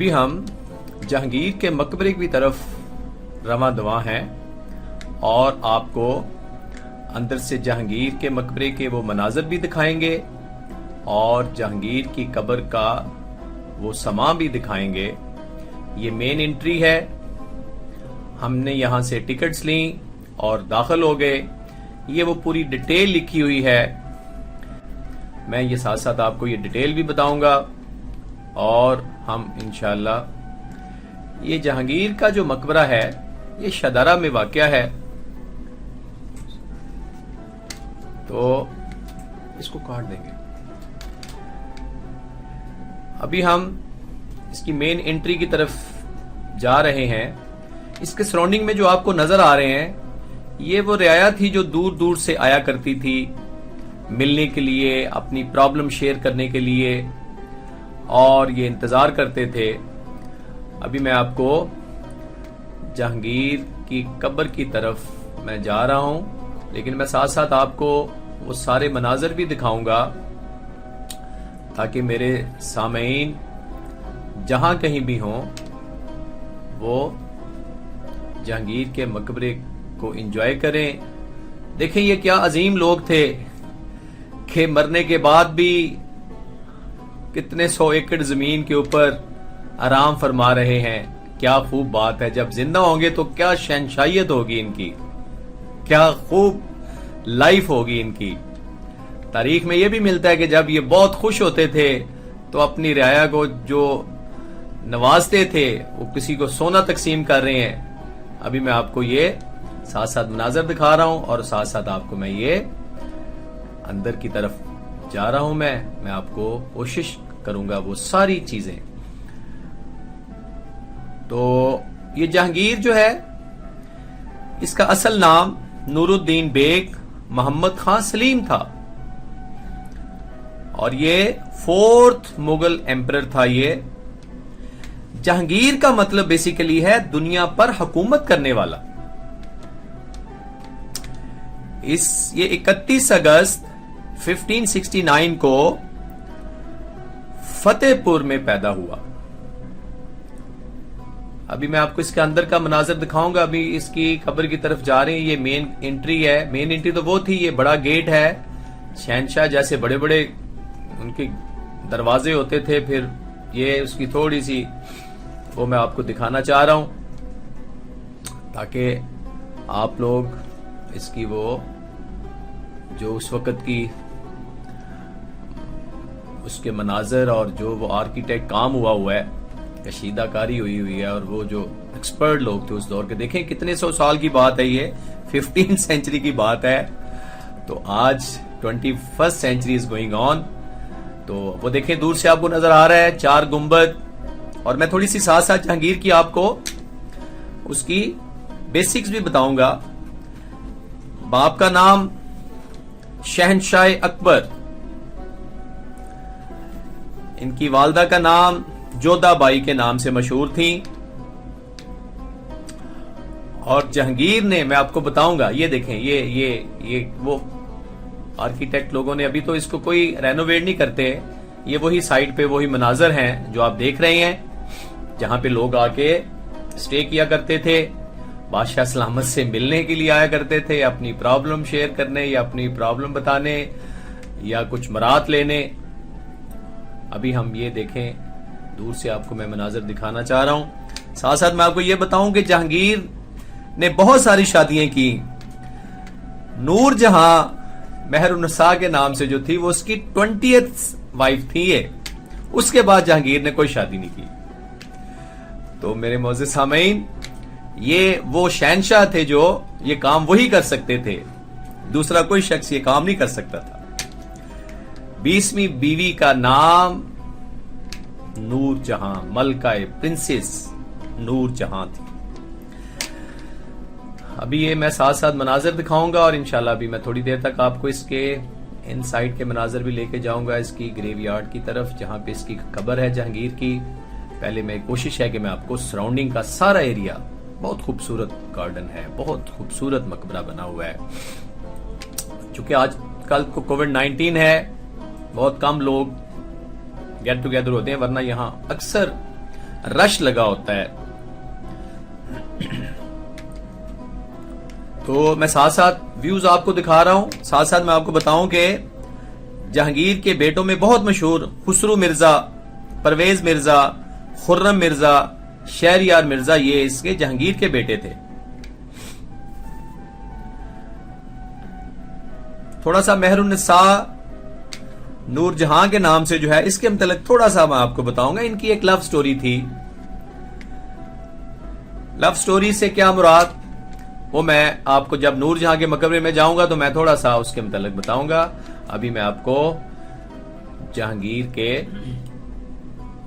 अभी हम जहांगीर के मकबरे की तरफ रवां दवा हैं और आपको अंदर से जहांगीर के मकबरे के वो मनाजर भी दिखाएंगे और जहांगीर की कब्र का वो समा भी दिखाएंगे। ये मेन एंट्री है। हमने यहां से टिकट्स ली और दाखिल हो गए। ये वो पूरी डिटेल लिखी हुई है। मैं ये साथ साथ आपको ये डिटेल भी बताऊंगा और हम इंशाल्लाह ये जहांगीर का जो मकबरा है ये शदारा में वाक़या है, तो इसको काट देंगे। अभी हम इसकी मेन एंट्री की तरफ जा रहे हैं। इसके सराउंडिंग में जो आपको नजर आ रहे हैं ये वो रियाया थी जो दूर दूर से आया करती थी मिलने के लिए, अपनी प्रॉब्लम शेयर करने के लिए, और ये इंतजार करते थे। अभी मैं आपको जहांगीर की कब्र की तरफ मैं जा रहा हूं, लेकिन मैं साथ साथ आपको वो सारे मनाजर भी दिखाऊंगा ताकि मेरे सामईन जहां कहीं भी हों वो जहांगीर के मकबरे को एंजॉय करें। देखें ये क्या अजीम लोग थे कि मरने के बाद भी कितने 100 एकड़ जमीन के ऊपर आराम फरमा रहे हैं। क्या खूब बात है। जब जिंदा होंगे तो क्या शहनशाहियत होगी इनकी, क्या खूब लाइफ होगी इनकी। तारीख में यह भी मिलता है कि जब ये बहुत खुश होते थे तो अपनी रियाया को जो नवाजते थे वो किसी को सोना तकसीम कर रहे हैं। अभी मैं आपको ये साथ साथ मनाजर दिखा रहा हूं और साथ साथ आपको मैं ये अंदर की तरफ जा रहा हूं। मैं आपको कोशिश करूंगा वो सारी चीजें। तो ये जहांगीर जो है इसका असल नाम नूरुद्दीन बेग मोहम्मद खान सलीम था और ये 4th मुगल एम्परर था। ये जहांगीर का मतलब बेसिकली है दुनिया पर हुकूमत करने वाला। ये 31 अगस्त 1569 को फतेहपुर में पैदा हुआ। अभी मैं आपको इसके अंदर का मनाजर दिखाऊंगा। अभी इसकी कब्र की तरफ जा रहे हैं। ये मेन एंट्री है। मेन एंट्री तो वो थी, ये बड़ा गेट है। शहनशाह जैसे बड़े बड़े उनके दरवाजे होते थे, फिर ये उसकी थोड़ी सी वो मैं आपको दिखाना चाह रहा हूं ताकि आप लोग इसकी वो जो उस वक्त की उसके मनाजर और जो वो आर्किटेक्ट काम हुआ है, कशीदाकारी हुई है, और वो जो एक्सपर्ट लोग थे उस दौर के, देखें कितने 100 साल की बात है। ये 15th सेंचुरी की बात है। तो आज 21st sanctuary is going on. तो वो देखें दूर से आपको नजर आ रहा है 4 गुंबद। और मैं थोड़ी सी साथ साथ जहांगीर की आपको उसकी बेसिक्स भी बताऊंगा। बाप का नाम शहनशाह अकबर, इनकी वालदा का नाम जोधाबाई के नाम से मशहूर थी। और जहांगीर ने, मैं आपको बताऊंगा, ये देखें ये वो आर्किटेक्ट लोगों ने, अभी तो इसको कोई रेनोवेट नहीं करते। ये वही साइड पे वही मनाजर हैं जो आप देख रहे हैं जहां पे लोग आके स्टे किया करते थे, बादशाह सलामत से मिलने के लिए आया करते थे, अपनी प्रॉब्लम शेयर करने या अपनी प्रॉब्लम बताने या कुछ मरात लेने। अभी हम ये देखें, दूर से आपको मैं मनाजर दिखाना चाह रहा हूं। साथ साथ मैं आपको ये बताऊं कि जहांगीर ने बहुत सारी शादियां की। नूरजहां मेहरुन्निसा के नाम से जो थी वो उसकी 20th वाइफ थी ये। उसके बाद जहांगीर ने कोई शादी नहीं की। तो मेरे मोअज़्ज़िज़ सामईन, ये वो शहनशाह थे जो ये काम वही कर सकते थे, दूसरा कोई शख्स ये काम नहीं कर सकता था। 20वीं बीवी का नाम नूरजहां, मलका प्रिंसेस नूरजहां थी। अभी ये मैं साथ साथ मनाजर दिखाऊंगा और इंशाल्लाह अभी मैं थोड़ी देर तक आपको इसके इन साइड के मनाजर भी लेके जाऊंगा इसकी ग्रेवयार्ड की तरफ जहां पे इसकी कब्र है जहांगीर की। पहले मैं कोशिश है कि मैं आपको सराउंडिंग का सारा एरिया, बहुत खूबसूरत गार्डन है, बहुत खूबसूरत मकबरा बना हुआ है। चूंकि आजकल को कोविड-19 है, बहुत कम लोग गेट टुगेदर होते हैं, वरना यहाँ अक्सर रश लगा होता है। तो मैं साथ साथ व्यूज आपको दिखा रहा हूं, साथ साथ मैं आपको बताऊं कि जहांगीर के बेटों में बहुत मशहूर खुसरू मिर्जा, परवेज मिर्जा, खुर्रम मिर्जा, शहरयार मिर्जा, ये इसके जहांगीर के बेटे थे। थोड़ा सा मेहरुन्निसा नूरजहां के नाम से जो है, इसके मतलब थोड़ा सा मैं आपको बताऊंगा। इनकी एक लव स्टोरी थी। लव स्टोरी से क्या मुराद, वो मैं आपको जब नूरजहां के मकबरे में जाऊंगा तो मैं थोड़ा सा उसके मतलब बताऊंगा। अभी मैं आपको जहांगीर के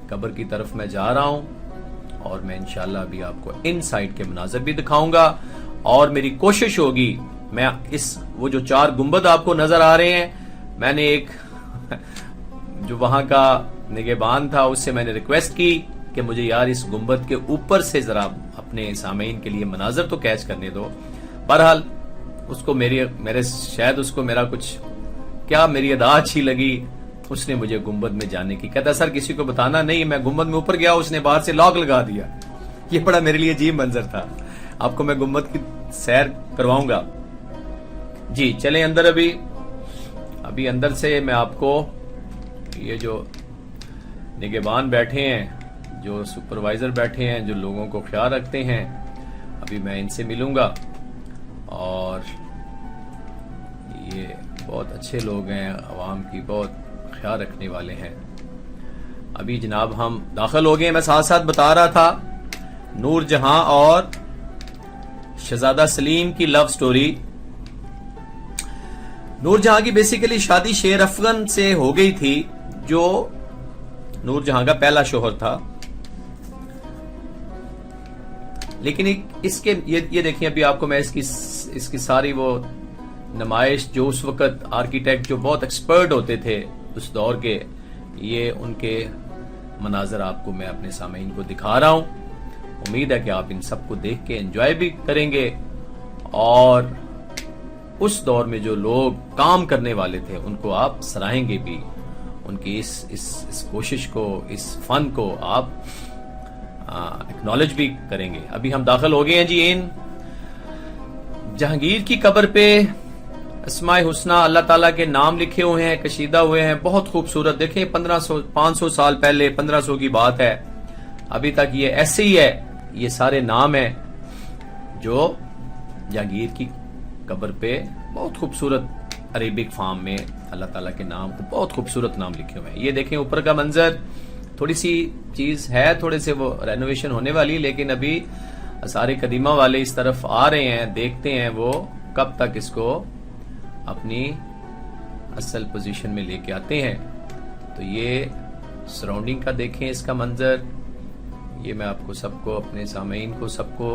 कब्र की तरफ मैं जा रहा हूं और मैं इंशाल्लाह अभी आपको इन साइड के मनाज़िर भी दिखाऊंगा। और मेरी कोशिश होगी, मैं वो जो 4 गुंबद आपको नजर आ रहे हैं, मैंने एक जो वहां का निगहबान था उससे मैंने रिक्वेस्ट की कि मुझे यार इस गुंबद के ऊपर से जरा अपने सामीन के लिए मनाजर तो कैच करने दो। बहरहाल उसको मेरे शायद उसको मेरा कुछ क्या मेरी अदा अच्छी लगी, उसने मुझे गुंबद में जाने की कहता सर किसी को बताना नहीं। मैं गुंबद में ऊपर गया, उसने बाहर से लॉक लगा दिया। ये बड़ा मेरे लिए अजीब मंजर था। आपको मैं गुंबद की सैर करवाऊंगा। जी चलें अंदर। अभी अंदर से मैं आपको ये जो निगहबान बैठे हैं, जो सुपरवाइजर बैठे हैं, जो लोगों को ख्याल रखते हैं, अभी मैं इनसे मिलूंगा। और ये बहुत अच्छे लोग हैं, अवाम की बहुत ख्याल रखने वाले हैं। अभी जनाब हम दाखिल हो गए। मैं साथ साथ बता रहा था नूरजहां और शहजादा सलीम की लव स्टोरी। नूरजहां की बेसिकली शादी शेर अफगन से हो गई थी, जो नूरजहां का पहला शोहर था। लेकिन इसके ये देखिए, अभी आपको मैं इसकी सारी वो नुमाइश, जो उस वक्त आर्किटेक्ट जो बहुत एक्सपर्ट होते थे उस दौर के, ये उनके मनाजर आपको मैं अपने सामीन को दिखा रहा हूं। उम्मीद है कि आप इन सबको देख के एंजॉय भी करेंगे और उस दौर में जो लोग काम करने वाले थे उनको आप सराहेंगे भी। उनकी इस कोशिश को, इस फन को आप एक्नॉलेज भी करेंगे। अभी हम दाखिल हो गए हैं जी इन जहांगीर की कब्र पे। अस्माए हुस्ना अल्लाह ताला के नाम लिखे हुए हैं, कशीदा हुए हैं, बहुत खूबसूरत। देखें 500 साल पहले, 1500 की बात है, अभी तक ये ऐसे ही है। ये सारे नाम हैं जो जहांगीर की कब्र पे बहुत खूबसूरत अरेबिक फार्म में अल्लाह ताला के नाम को बहुत खूबसूरत नाम लिखे हुए हैं। ये देखें ऊपर का मंजर, थोड़ी सी चीज है, थोड़े से वो रेनोवेशन होने वाली, लेकिन अभी सारे कदीमा वाले इस तरफ आ रहे हैं, देखते हैं वो कब तक इसको अपनी असल पोजीशन में लेके आते हैं। तो ये सराउंडिंग का देखें इसका मंजर, ये मैं आपको सबको, अपने सामीन को सबको,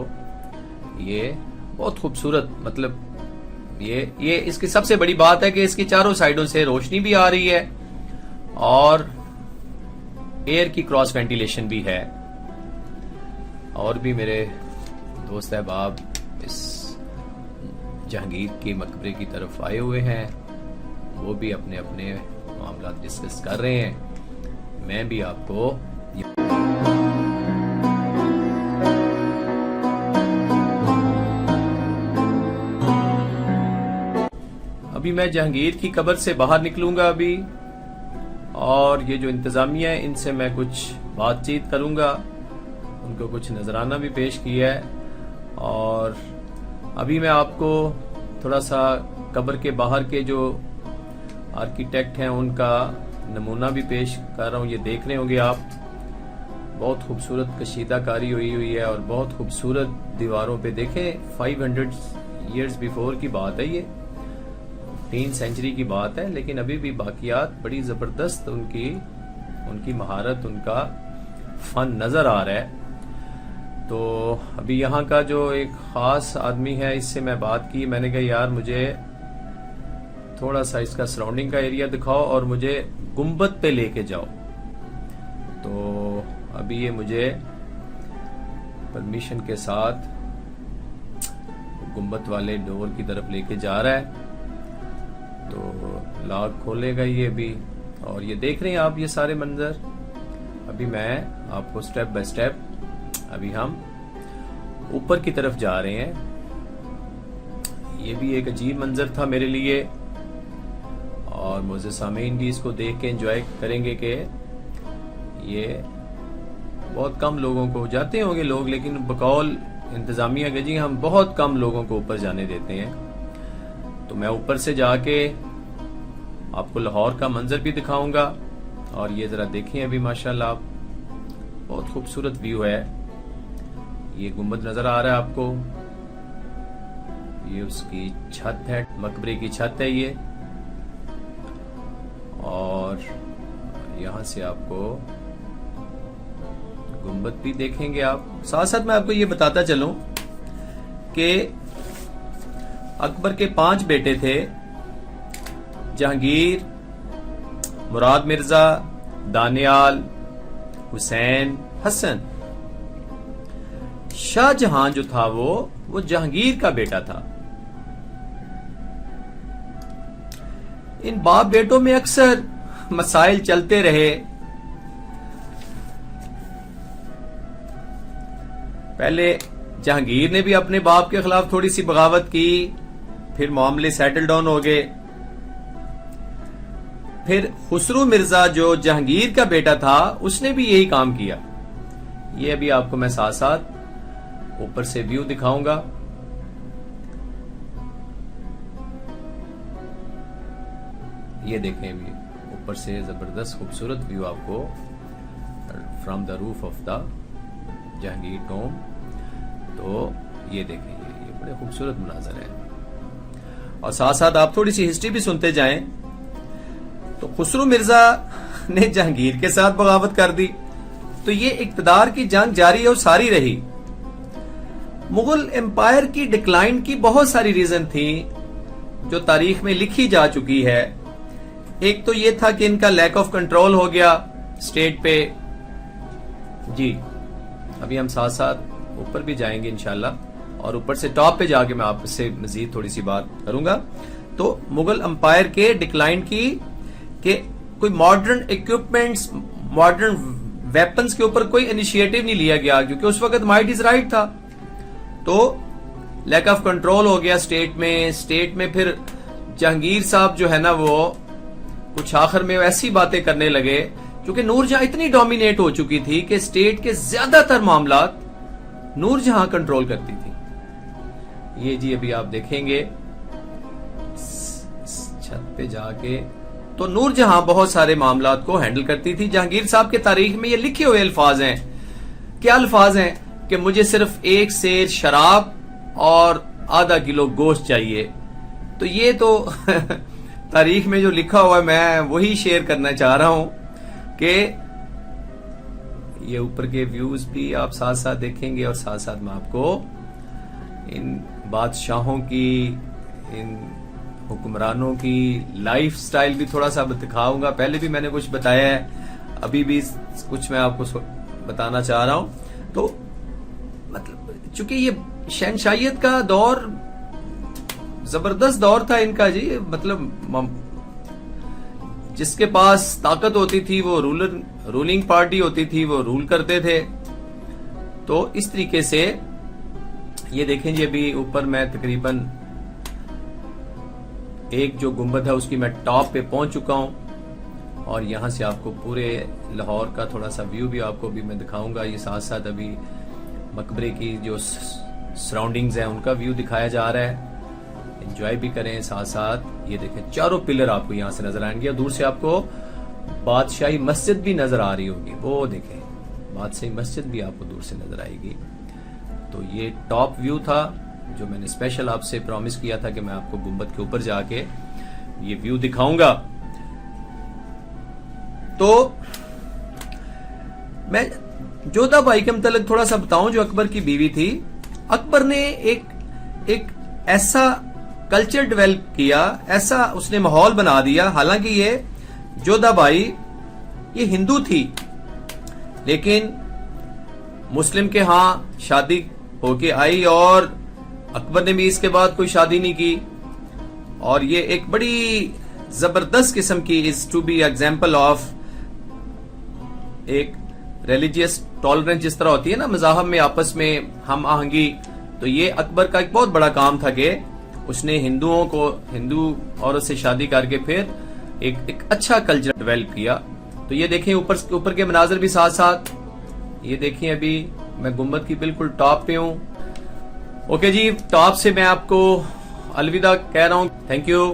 ये बहुत खूबसूरत, मतलब ये इसकी सबसे बड़ी बात है कि इसकी चारों साइडों से रोशनी भी आ रही है और एयर की क्रॉस वेंटिलेशन भी है। और भी मेरे दोस्त अहबाब इस जहांगीर के मकबरे की तरफ आए हुए हैं, वो भी अपने अपने मामला डिस्कस कर रहे हैं। मैं भी आपको अभी मैं जहांगीर की कब्र से बाहर निकलूंगा अभी, और ये जो इंतजामिया है इनसे मैं कुछ बातचीत करूंगा, उनको कुछ नजराना भी पेश किया है। और अभी मैं आपको थोड़ा सा कब्र के बाहर के जो आर्किटेक्ट हैं उनका नमूना भी पेश कर रहा हूँ। ये देख रहे होंगे आप, बहुत खूबसूरत कशीदाकारी हुई है और बहुत खूबसूरत दीवारों पे देखें। 500 ईयर्स बिफोर की बात है, ये 3 सेंचुरी की बात है, लेकिन अभी भी बाकियात बड़ी जबरदस्त, उनकी महारत, उनका फन नजर आ रहा है। तो अभी यहाँ का जो एक खास आदमी है, इससे मैं बात की, मैंने कहा यार मुझे थोड़ा सा इसका सराउंडिंग का एरिया दिखाओ और मुझे गुंबद पे लेके जाओ। तो अभी ये मुझे परमिशन के साथ गुंबद वाले डोर की तरफ लेके जा रहा है। तो लॉक खोलेगा ये भी, और ये देख रहे हैं आप ये सारे मंजर। अभी मैं आपको स्टेप बाय स्टेप अभी हम ऊपर की तरफ जा रहे हैं। ये भी एक अजीब मंजर था मेरे लिए और मुझे सामीन भी इसको देख के एंजॉय करेंगे कि ये बहुत कम लोगों को, जाते होंगे लोग लेकिन बकौल इंतजामिया के जी हम बहुत कम लोगों को ऊपर जाने देते हैं। तो मैं ऊपर से जाके आपको लाहौर का मंजर भी दिखाऊंगा। और ये जरा देखें अभी माशाल्लाह बहुत खूबसूरत व्यू है। ये गुंबद नजर आ रहा है आपको, ये उसकी छत है, मकबरे की छत है ये। और यहां से आपको गुंबद भी देखेंगे आप। साथ साथ मैं आपको ये बताता चलूं कि अकबर के 5 बेटे थे, जहांगीर, मुराद मिर्जा, दानियाल, हुसैन, हसन। शाहजहां जो था वो जहांगीर का बेटा था। इन बाप बेटों में अक्सर मसाइल चलते रहे। पहले जहांगीर ने भी अपने बाप के खिलाफ थोड़ी सी बगावत की, फिर मामले सेटल डाउन हो गए। फिर खुसरू मिर्जा जो जहांगीर का बेटा था उसने भी यही काम किया। ये अभी आपको मैं साथ साथ ऊपर से व्यू दिखाऊंगा। ये देखें अभी ऊपर से जबरदस्त खूबसूरत व्यू आपको from the roof of the Jahangir Tom. तो ये देखें, ये बड़े खूबसूरत मुनाजर है। और साथ साथ आप थोड़ी सी हिस्ट्री भी सुनते जाएं। तो खुसरू मिर्जा ने जहांगीर के साथ बगावत कर दी, तो ये इक्तदार की जंग जारी और सारी रही। मुगल एम्पायर की डिक्लाइन की बहुत सारी रीजन थी जो तारीख में लिखी जा चुकी है। एक तो ये था कि इनका लैक ऑफ कंट्रोल हो गया स्टेट पे जी। अभी हम साथ साथ ऊपर भी जाएंगे इंशाल्लाह, और ऊपर से टॉप पे जाके मैं आपसे मजीद थोड़ी सी बात करूंगा। तो मुगल एम्पायर के डिक्लाइन की कि कोई मॉडर्न इक्विपमेंट्स, मॉडर्न वेपन्स के ऊपर कोई इनिशिएटिव नहीं लिया गया, क्योंकि उस वक्त माइट इज राइट था। तो लैक ऑफ कंट्रोल हो गया स्टेट में। फिर जहांगीर साहब जो है ना वो कुछ आखिर में ऐसी बातें करने लगे, क्योंकि नूरजहां इतनी डोमिनेट हो चुकी थी कि स्टेट के ज्यादातर मामलात नूरजहां कंट्रोल करती थी। ये जी अभी आप देखेंगे छत पे जाके, तो नूरजहां बहुत सारे मामलात को हैंडल करती थी। जहांगीर साहब के तारीख में ये लिखे हुए अल्फाज हैं। क्या अल्फाज हैं कि मुझे सिर्फ 1 सेर शराब और आधा किलो गोश्त चाहिए। तो ये तो तारीख में जो लिखा हुआ है मैं वही शेयर करना चाह रहा हूं कि ये ऊपर के व्यूज भी आप साथ साथ देखेंगे, और साथ साथ मैं आपको इन बादशाहों की, इन हुक्मरानों की लाइफ स्टाइल भी थोड़ा सा दिखाऊंगा। पहले भी मैंने कुछ बताया है, अभी भी कुछ मैं आपको बताना चाह रहा हूं। तो मतलब चूंकि ये शहनशाहियत का दौर जबरदस्त दौर था इनका जी, मतलब जिसके पास ताकत होती थी वो रूलिंग पार्टी होती थी, वो रूल करते थे। तो इस तरीके से ये देखें जी, अभी ऊपर मैं तकरीबन एक जो गुंबद है उसकी मैं टॉप पे पहुंच चुका हूं, और यहां से आपको पूरे लाहौर का थोड़ा सा व्यू भी आपको भी मैं दिखाऊंगा। ये साथ साथ अभी मकबरे की जो सराउंडिंग्स है उनका व्यू दिखाया जा रहा है। एंजॉय भी करें साथ साथ। ये देखें चारों पिलर आपको यहां से नजर आएंगे, और दूर से आपको बादशाही मस्जिद भी नजर आ रही होगी। वो देखें बादशाही मस्जिद भी आपको दूर से नजर आएगी। तो ये टॉप व्यू था जो मैंने स्पेशल आपसे प्रॉमिस किया था कि मैं आपको गुंबद के ऊपर जाके ये व्यू दिखाऊंगा। तो मैं जोधा बाई के मतलब थोड़ा सा बताऊं, जो अकबर की बीवी थी। अकबर ने एक ऐसा कल्चर डेवलप किया, ऐसा उसने माहौल बना दिया। हालांकि ये जोधा बाई ये हिंदू थी, लेकिन मुस्लिम के यहां शादी होके आई, और अकबर ने भी इसके बाद कोई शादी नहीं की। और ये एक बड़ी जबरदस्त किस्म की is to be example of एक रिलीजियस टॉलरेंस जिस तरह होती है ना मज़ाहब में आपस में हम आहंगी, तो ये अकबर का एक बहुत बड़ा काम था कि उसने हिंदुओं को हिंदू औरत से शादी करके फिर एक अच्छा कल्चर डेवलप किया। तो ये देखें ऊपर के मनाजर भी साथ साथ, ये देखें अभी मैं गुम्बद की बिल्कुल टॉप पे हूं। ओके जी, टॉप से मैं आपको अलविदा कह रहा हूं। Thank you.